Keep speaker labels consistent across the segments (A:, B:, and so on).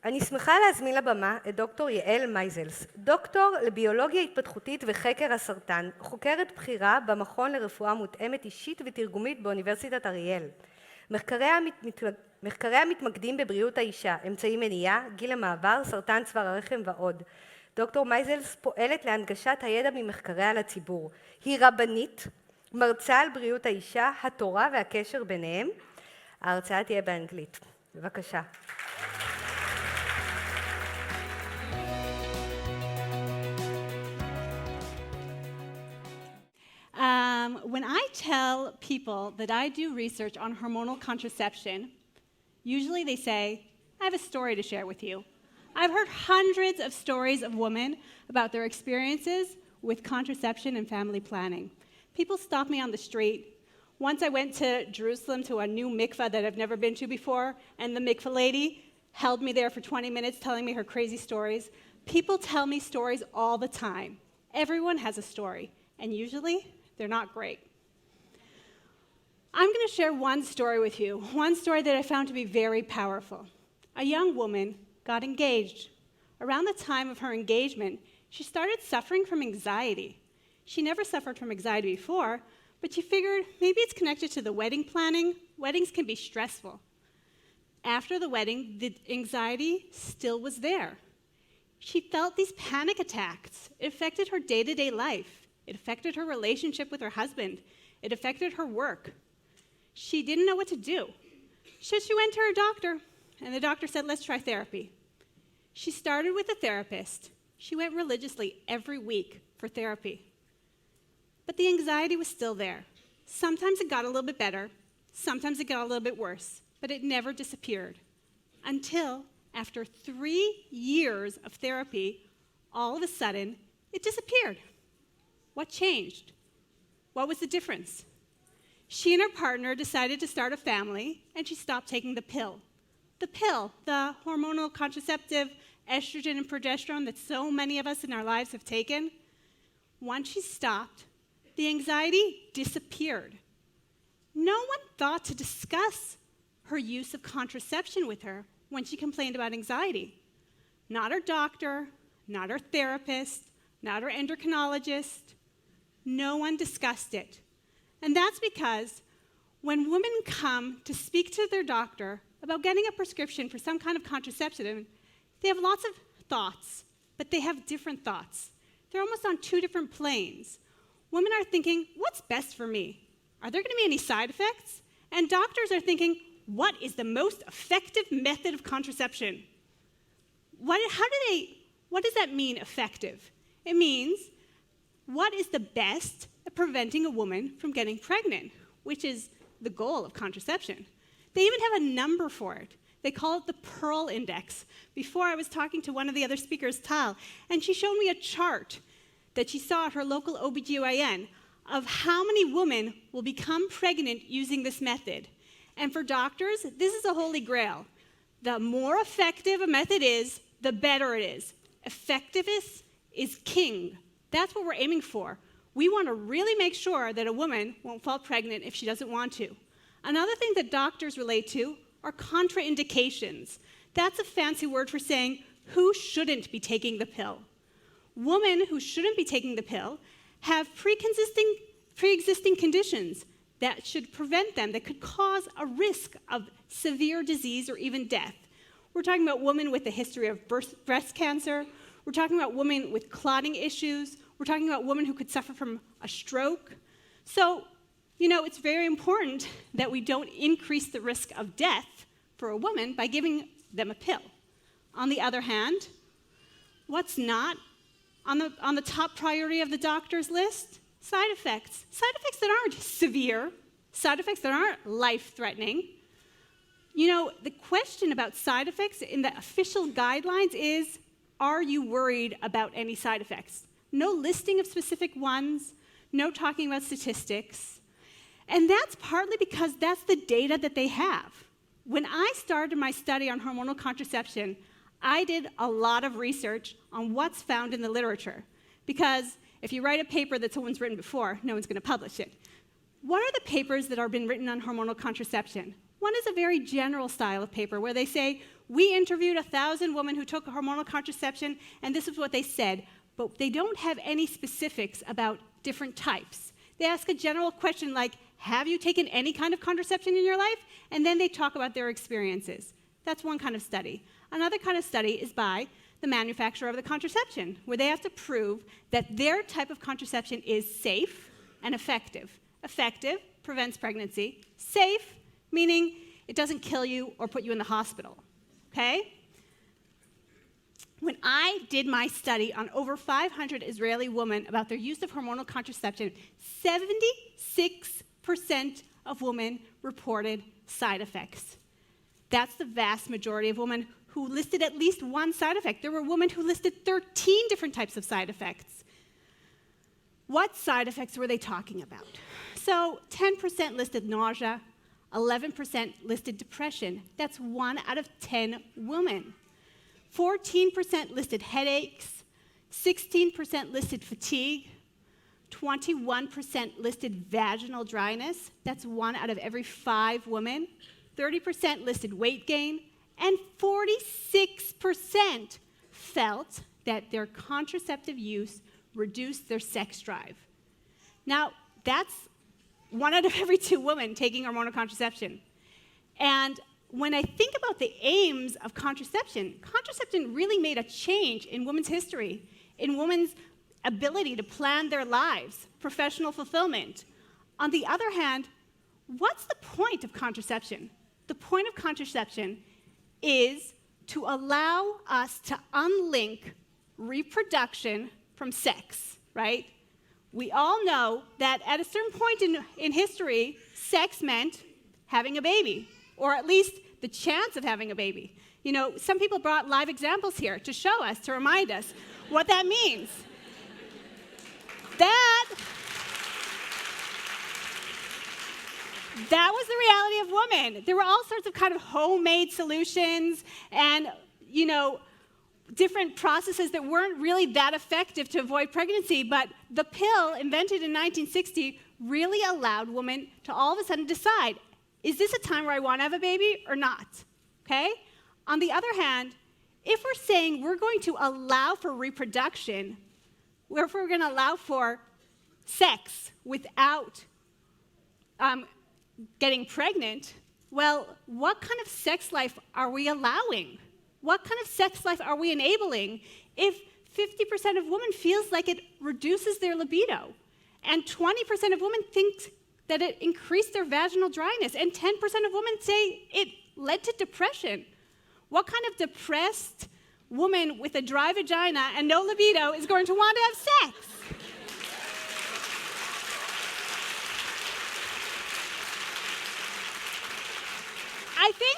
A: אני שמחה להזמין לבמה את דוקטור יעל מייזלס, דוקטור לביולוגיה התפתחותית וחקר הסרטן, חוקרת בכירה במכון לרפואה מותאמת אישית ותרגומית באוניברסיטת אריאל. מחקריה מתמקדים בבריאות האישה, אמצעי מניעה, גיל המעבר, סרטן צוואר הרחם ועוד. דוקטור מייזלס פועלת להנגשת הידע ממחקריה לציבור. היא רבנית, מרצה על בריאות האישה, התורה והקשר ביניהם. ההרצאה תהיה באנגלית. בבקשה.
B: When I tell people that I do research on hormonal contraception, usually they say, I have a story to share with you. I've heard hundreds of stories of women about their experiences with contraception and family planning. People stop me on the street. Once I went to Jerusalem to a new mikveh that I've never been to before, and the mikveh lady held me there for 20 minutes telling me her crazy stories. People tell me stories all the time. Everyone has a story, and usually they're not great. I'm going to share one story with you, one story that I found to be very powerful. A young woman got engaged. Around the time of her engagement, she started suffering from anxiety. She never suffered from anxiety before, but she figured maybe it's connected to the wedding planning. Weddings can be stressful. After the wedding, the anxiety still was there. She felt these panic attacks. It affected her day-to-day life. It affected her relationship with her husband. It affected her work. She didn't know what to do. So she went to her doctor, and the doctor said, let's try therapy. She started with a therapist. She went religiously every week for therapy. But the anxiety was still there. Sometimes it got a little bit better. Sometimes it got a little bit worse. But it never disappeared. Until, after 3 years of therapy, all of a sudden, it disappeared. What changed? What was the difference? She and her partner decided to start a family, and she stopped taking the pill. The pill, the hormonal contraceptive, estrogen and progesterone that so many of us in our lives have taken. Once she stopped, the anxiety disappeared. No one thought to discuss her use of contraception with her when she complained about anxiety. Not her doctor, not her therapist, not her endocrinologist. No one discussed it. And that's because when women come to speak to their doctor about getting a prescription for some kind of contraception, they have lots of thoughts, but they have different thoughts. They're almost on two different planes. Women are thinking, what's best for me? Are there going to be any side effects? And doctors are thinking, what is the most effective method of contraception? What does that mean, effective? It means, what is the best at preventing a woman from getting pregnant, which is the goal of contraception. They even have a number for it. They call it the Pearl Index. Before I was talking to one of the other speakers, Tal, and she showed me a chart that she saw at her local OBGYN of how many women will become pregnant using this method. And for doctors, this is a holy grail. The more effective a method is, the better it is. Effectiveness is king. That's what we're aiming for. We want to really make sure that a woman won't fall pregnant if she doesn't want to. Another thing that doctors relate to are contraindications. That's a fancy word for saying who shouldn't be taking the pill. Women who shouldn't be taking the pill have pre-existing conditions that should prevent them, that could cause a risk of severe disease or even death. We're talking about women with a history of breast cancer. We're talking about women with clotting issues. We're talking about women who could suffer from a stroke. So, it's very important that we don't increase the risk of death for a woman by giving them a pill. On the other hand, what's not on the top priority of the doctor's list? Side effects. Side effects that aren't severe, side effects that aren't life-threatening. The question about side effects in the official guidelines is, are you worried about any side effects? No listing of specific ones, no talking about statistics. And that's partly because that's the data that they have. When I started my study on hormonal contraception, I did a lot of research on what's found in the literature. Because if you write a paper that someone's written before, no one's going to publish it. What are the papers that have been written on hormonal contraception? One is a very general style of paper where they say, We interviewed 1,000 women who took hormonal contraception, and this is what they said, but they don't have any specifics about different types. They ask a general question like, have you taken any kind of contraception in your life? And then they talk about their experiences. That's one kind of study. Another kind of study is by the manufacturer of the contraception, where they have to prove that their type of contraception is safe and effective. Effective prevents pregnancy. Safe, meaning it doesn't kill you or put you in the hospital. Okay? When I did my study on over 500 Israeli women about their use of hormonal contraception, 76% of women reported side effects. That's the vast majority of women who listed at least one side effect. There were women who listed 13 different types of side effects. What side effects were they talking about? So 10% listed nausea, 11% listed depression. That's 1 out of 10 women. 14% listed headaches, 16% listed fatigue, 21% listed vaginal dryness. That's 1 out of every 5 women. 30% listed weight gain, and 46% felt that their contraceptive use reduced their sex drive. Now, that's 1 out of every 2 women taking hormonal contraception. And when I think about the aims of contraception, contraception really made a change in women's history, in women's ability to plan their lives, professional fulfillment. On the other hand, what's the point of contraception? The point of contraception is to allow us to unlink reproduction from sex, right? We all know that at a certain point in history, sex meant having a baby, or at least the chance of having a baby. You know, some people brought live examples here to show us, to remind us what that means. That was the reality of women. There were all sorts of kind of homemade solutions and, you know, different processes that weren't really that effective to avoid pregnancy, but the pill, invented in 1960, really allowed women to all of a sudden decide, is this a time where I want to have a baby or not? Okay? On the other hand, if we're saying we're going to allow for reproduction, or if we're going to allow for sex without getting pregnant, well, what kind of sex life are we allowing? What kind of sex life are we enabling if 50% of women feels like it reduces their libido, and 20% of women think that it increased their vaginal dryness, and 10% of women say it led to depression? What kind of depressed woman with a dry vagina and no libido is going to want to have sex? I think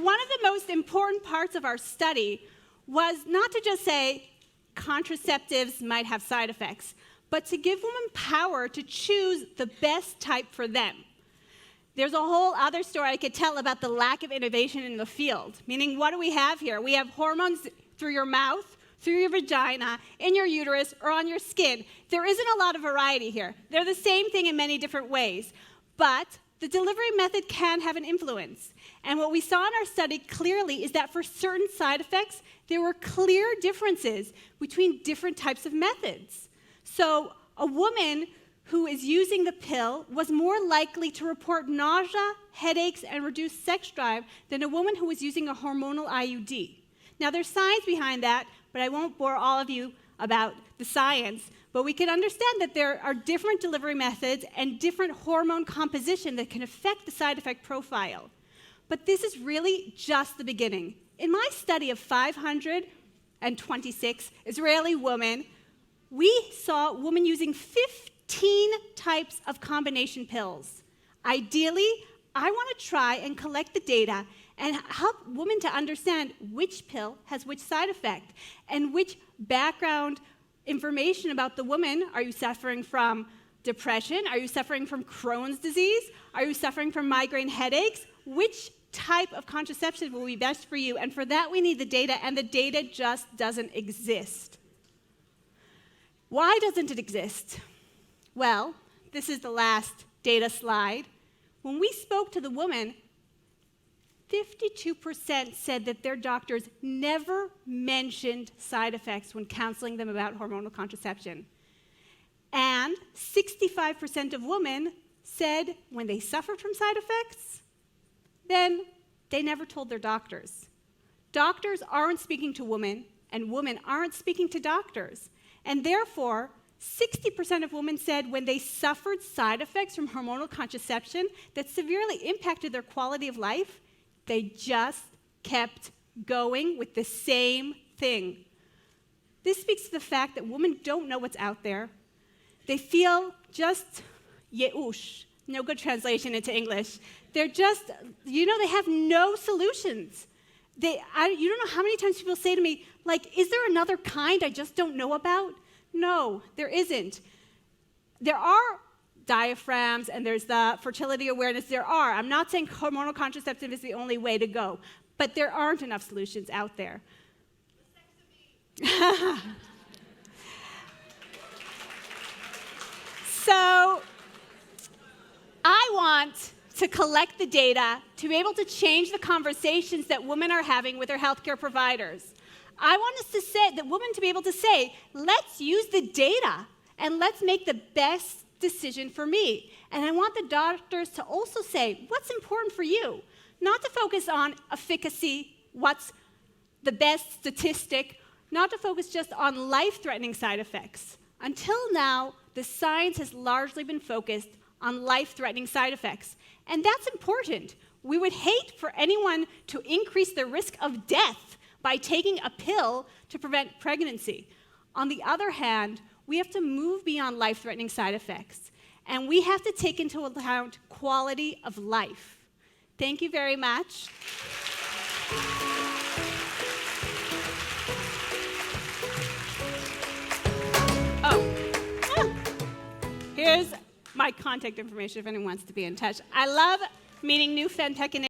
B: one of the most important parts of our study was not to just say contraceptives might have side effects, but to give women power to choose the best type for them. There's a whole other story I could tell about the lack of innovation in the field, meaning what do we have here? We have hormones through your mouth, through your vagina, in your uterus, or on your skin. There isn't a lot of variety here. They're the same thing in many different ways, but the delivery method can have an influence. And what we saw in our study clearly is that for certain side effects, there were clear differences between different types of methods. So a woman who is using the pill was more likely to report nausea, headaches, and reduced sex drive than a woman who was using a hormonal IUD. Now, there's science behind that, but I won't bore all of you about the science, but we can understand that there are different delivery methods and different hormone composition that can affect the side effect profile. But this is really just the beginning. In my study of 526 Israeli women, we saw women using 15 types of combination pills. Ideally, I want to try and collect the data and help women to understand which pill has which side effect and which background information about the woman. Are you suffering from depression? Are you suffering from Crohn's disease? Are you suffering from migraine headaches? Which type of contraception will be best for you? And for that, we need the data, and the data just doesn't exist. Why doesn't it exist? Well, this is the last data slide. When we spoke to the women, 52% said that their doctors never mentioned side effects when counseling them about hormonal contraception. And 65% of women said when they suffered from side effects, then they never told their doctors. Doctors aren't speaking to women, and women aren't speaking to doctors. And therefore, 60% of women said when they suffered side effects from hormonal contraception that severely impacted their quality of life, they just kept going with the same thing. This speaks to the fact that women don't know what's out there. They feel just yeush, no good translation into English. They're just, they have no solutions. You don't know how many times people say to me, like, is there another kind I just don't know about? No, there isn't. There are diaphragms and there's the fertility awareness. There are. I'm not saying hormonal contraceptive is the only way to go, but there aren't enough solutions out there. So I want to collect the data to be able to change the conversations that women are having with their healthcare providers. I want us to say, that women to be able to say, let's use the data and let's make the best decision for me. And I want the doctors to also say, what's important for you? Not to focus on efficacy, what's the best statistic, not to focus just on life-threatening side effects. Until now, the science has largely been focused on life-threatening side effects. And that's important. We would hate for anyone to increase the risk of death by taking a pill to prevent pregnancy. On the other hand, we have to move beyond life-threatening side effects, and we have to take into account quality of life. Thank you very much. Here's my contact information if anyone wants to be in touch. I love meeting new FemTech